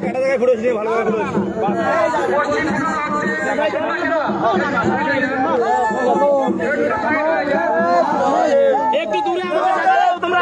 কাটা জায়গায় ঘুরেছি ভালোভাবে একটু দূরে তোমরা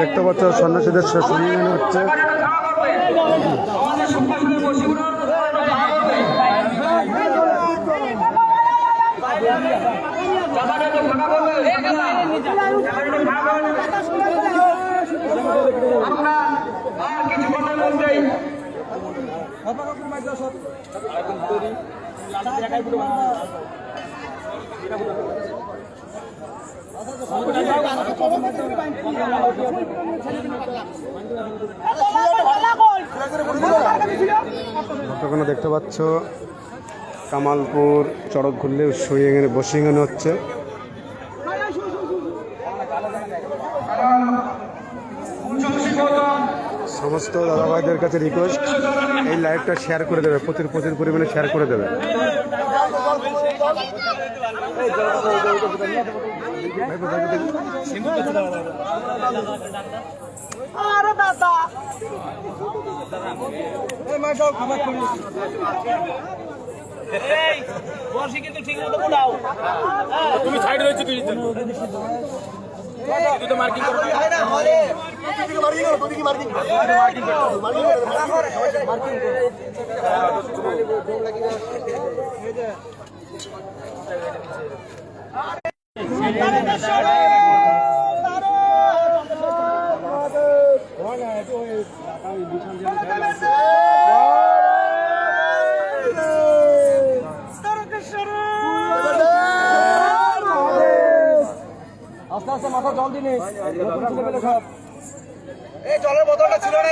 দেখতে পাচ্ছ সন্ন্যাসীদের শেষ হচ্ছে। বর্তমানে দেখতে পাচ্ছ কামালপুর চড়ক ঘুরলে বসিংহান হচ্ছে। সমস্ত দাদাভাইদের কাছে রিকোয়েস্ট এই লাইভটা শেয়ার করে দেবে, প্রচুর পরিমাণে শেয়ার করে দেবে। তুমি সাইড রয়েছে মার্কিং আস্তে আস্তে মাথা জল দিনে সব এই জলের বোতলটা ছিল না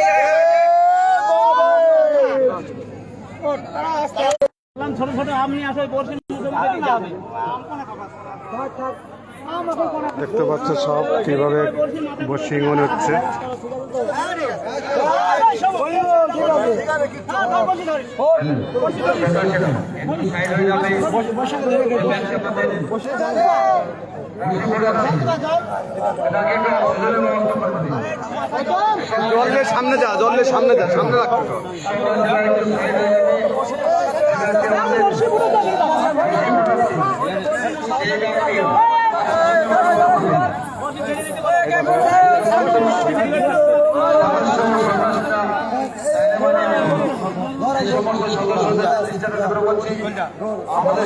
ছোট ছোট আম নিয়ে আসে দেখতে পাচ্ছ সব কিভাবে বসিংহান হচ্ছে। জলের সামনে যা, সামনে রাখতে আমাদের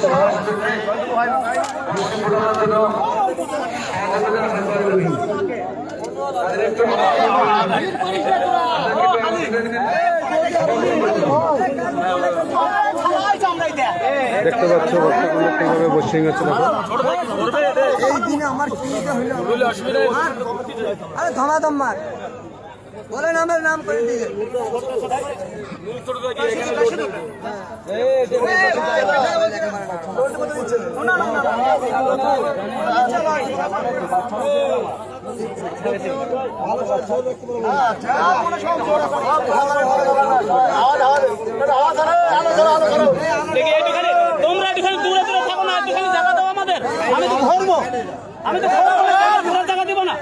দেখতে পাচ্ছ বর্তমানে কিভাবে বসিং আছে দেখো। এই দিনে আমার চিন্তা হইলো আরে ধমাধম মার বলেন আমার নাম করে দিয়ে তোমরা একটুখানি দূরে দূরে থাকো না, একটুখানি জায়গা দাও আমাদের। আমি তো ধরবো, আমি তো ঘোরার জায়গা দিব না।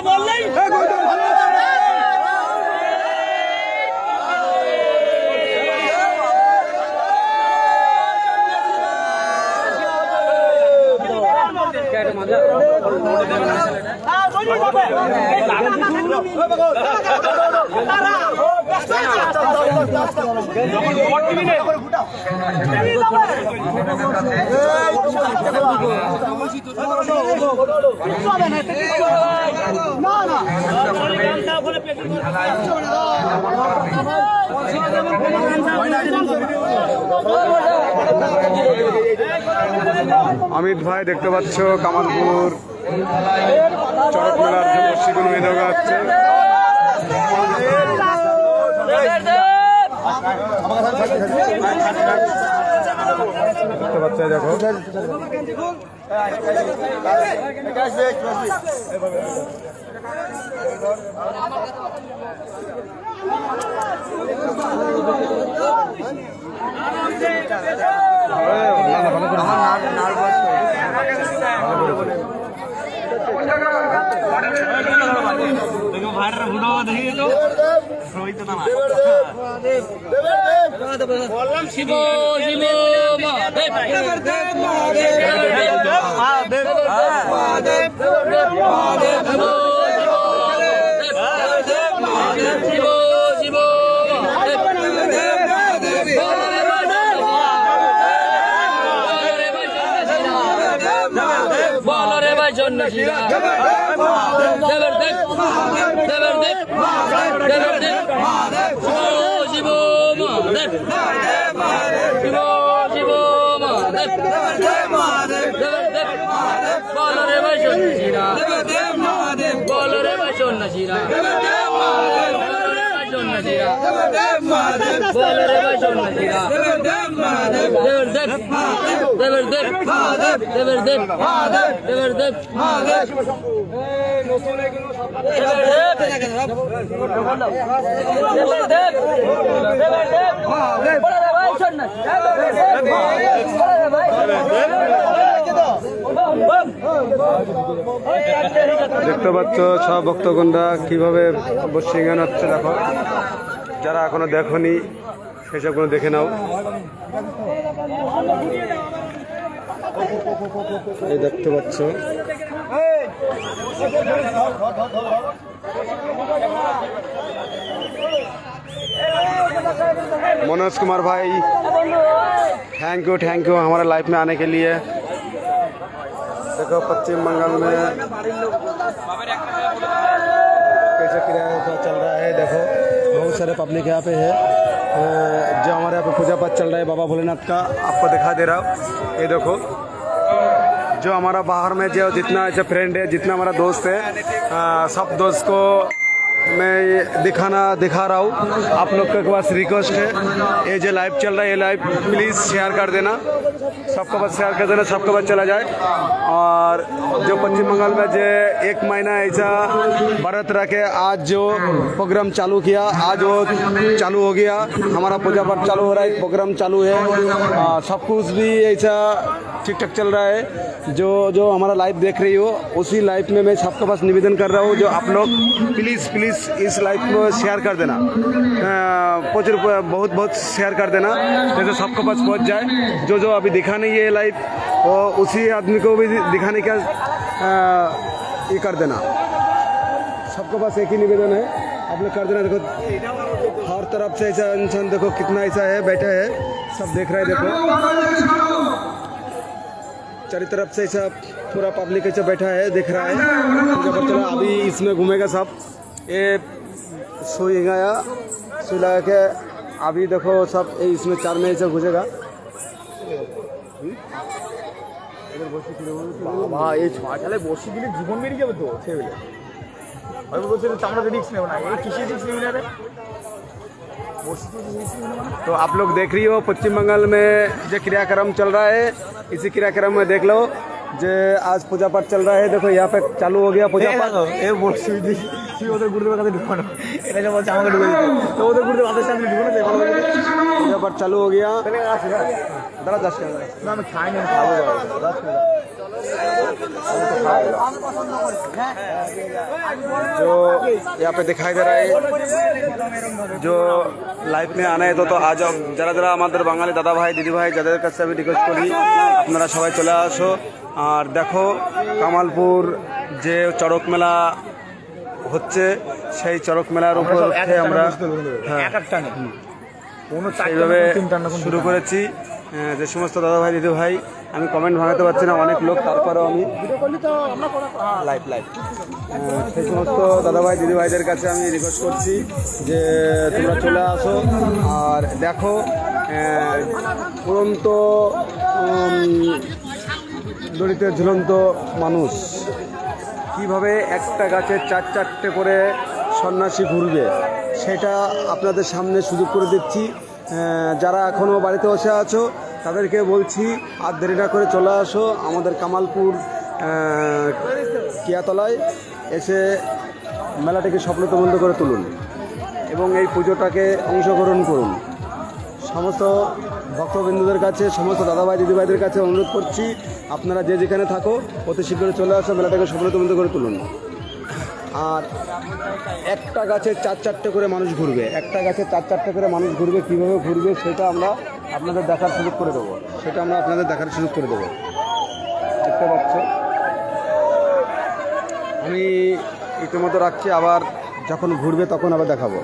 বললেই অমিত ভাই দেখতে পাচ্ছ কামালপুর চড়ক মেলার যে বর্ষিগুলো হয়ে দেওয়া হচ্ছে। দেখতে পাচ্ছ দেখো বললাম শিব শিব বলরে ভাই জন্য শিরা দেবর দেব দেবর দেব দেবর দেব শিব মহাদেব শিব শিব মহাদেব দেবর দেব বলরে ভাই জন্য শিরা বলরে ভাই জন্য শিরা বলরে ভাই জন্য শিরা বলরে ভাই জন্য শিরা দেবর দেব দেবর দেব দেবর দেব দেবর দেব দেখতে পাচ্ছ সব ভক্তগণরা কিভাবে বর্ষি গান হচ্ছে দেখো। যারা এখনো দেখনি সেসবগুলো দেখে নাও। এই দেখতে পাচ্ছ मनोज कुमार भाई, थैंक यू हमारे लाइफ में आने के लिए। देखो पश्चिम बंगाल में कैसे किराया चल रहा है। देखो बहुत सारे पब्लिक यहाँ पे है। जो हमारे यहाँ पे पूजा पाठ चल रहा है बाबा भोलेनाथ का, आपको दिखा दे रहा हूँ। ये देखो जो हमारा बाहर में जो जितना ऐसे फ्रेंड है, जितना हमारा दोस्त है, सब दोस्त को मैं दिखा रहा हूँ। आप लोग के पास रिक्वेस्ट है, ये जो लाइव चल रहा है ये लाइव प्लीज़ शेयर कर देना, सबके पास शेयर कर देना, सबके पास चला जाए। और जो पश्चिम बंगाल में जो 1 महीना ऐसा व्रत रखे, आज जो प्रोग्राम चालू किया, आज वो चालू हो गया, हमारा पूजा पाठ चालू हो रहा है, प्रोग्राम चालू है, सब कुछ भी ऐसा ठीक ठाक चल रहा है। जो हमारा लाइव देख रही हो, उसी लाइव में मैं सबके पास निवेदन कर रहा हूँ, जो आप लोग प्लीज़ इस लाइव को शेयर कर देना, प्रचुर बहुत बहुत शेयर कर देना, जैसे सबके पास पहुंच जाए। जो अभी दिखा नहीं है लाइव, वो उसी आदमी को भी दिखाने का ये कर देना। सबके पास एक ही निवेदन है, आप लोग कर देना। देखो हर तरफ से ऐसा इंसान, देखो कितना ऐसा है बैठा है, सब देख रहा है। देखो चारों तरफ से ऐसा पूरा पब्लिक ऐसा बैठा है, देख रहा है। जब चला अभी इसमें घूमेगा सब, ये सोएगा या सो लगा के अभी देखो सब इसमें 4 में ऐसा घुसेगा। বাবা এই ছোঁয়া চালে বসি দিলে জীবন বেরিয়ে যাবে তো ছেলে। আমি বলছি আমরা রিস্ক নেব না, এই কিসের রিস্ক নেব না রে? तो आप लोग देख रही हो पश्चिम बंगाल में जो क्रियाक्रम चल रहा है, इसी क्रियाक्रम में देख लो जो आज पूजा पाठ चल रहा है। देखो यहाँ पे चालू हो गया पूजा पाठ। এ বসি দিই তুই ওদের গুরুদেবের কাছে ঢুকানো, এটা যে বলছে আমাকে ঢুকে দিতে, তো ওদের গুরুদেব আমাদের সামনে ঢুকানো দেয় ভালো লাগে। पूजा पाठ चालू हो गया। দাঁড়া 10 টাকা না আমি খাই না, খাবো 10 টাকা। जो यहाँ पे दिखाई दे रहा है, जो लाइव में आना है तो आ जाओ। যারা যারা আমাদের বাঙালি দাদা ভাই দিদি ভাই যাদের কাছে আমি রিকোয়েস্ট করি, আপনারা সবাই চলে আসো। আর দেখো কামালপুর যে চড়ক মেলা হচ্ছে, সেই চড়ক মেলার উপর উঠে আমরা এক একটা নেই কোনো এইভাবে শুরু করেছি। যে সমস্ত দাদা ভাই দিদি ভাই, আমি কমেন্ট ভাঙাতে পারছি না, অনেক লোক, তারপরেও আমি লাইভ সেই সমস্ত দাদা ভাই দিদি ভাইদের কাছে আমি রিকোয়েস্ট করছি যে তোমরা চলে আসো আর দেখো উড়ন্ত দড়িতে ঝুলন্ত মানুষ কিভাবে একটা গাছে 4-4টে করে সন্ন্যাসী ঘুরবে, সেটা আপনাদের সামনে সুযোগ করে দিচ্ছি। যারা এখনও বাড়িতে বসে আছো তাদেরকে বলছি আর দেরি না করে চলে আসো আমাদের কামালপুর কিয়াতলায়, এসে মেলাটাকে সফলতামণ্ড করে তুলুন এবং এই পুজোটাকে অংশগ্রহণ করুন। সমস্ত ভক্তবৃন্দদের কাছে, সমস্ত দাদাভাই দিদিভাইদের কাছে অনুরোধ করছি, আপনারা যে যেখানে থাকো অতি শীঘ্রই চলে আসো, মেলাটাকে সফলতামণ্ড করে তুলুন। আর একটা গাছে 4-4টে করে মানুষ ঘুরবে, একটা গাছে 4-4টে করে মানুষ ঘুরবে, কীভাবে ঘুরবে সেটা আমরা আপনাদের দেখার সুযোগ করে দেবো, দেখতে পাচ্ছ। আমি ইতিমধ্যে রাখছি, আবার যখন ঘুরবে তখন আবার দেখাবো।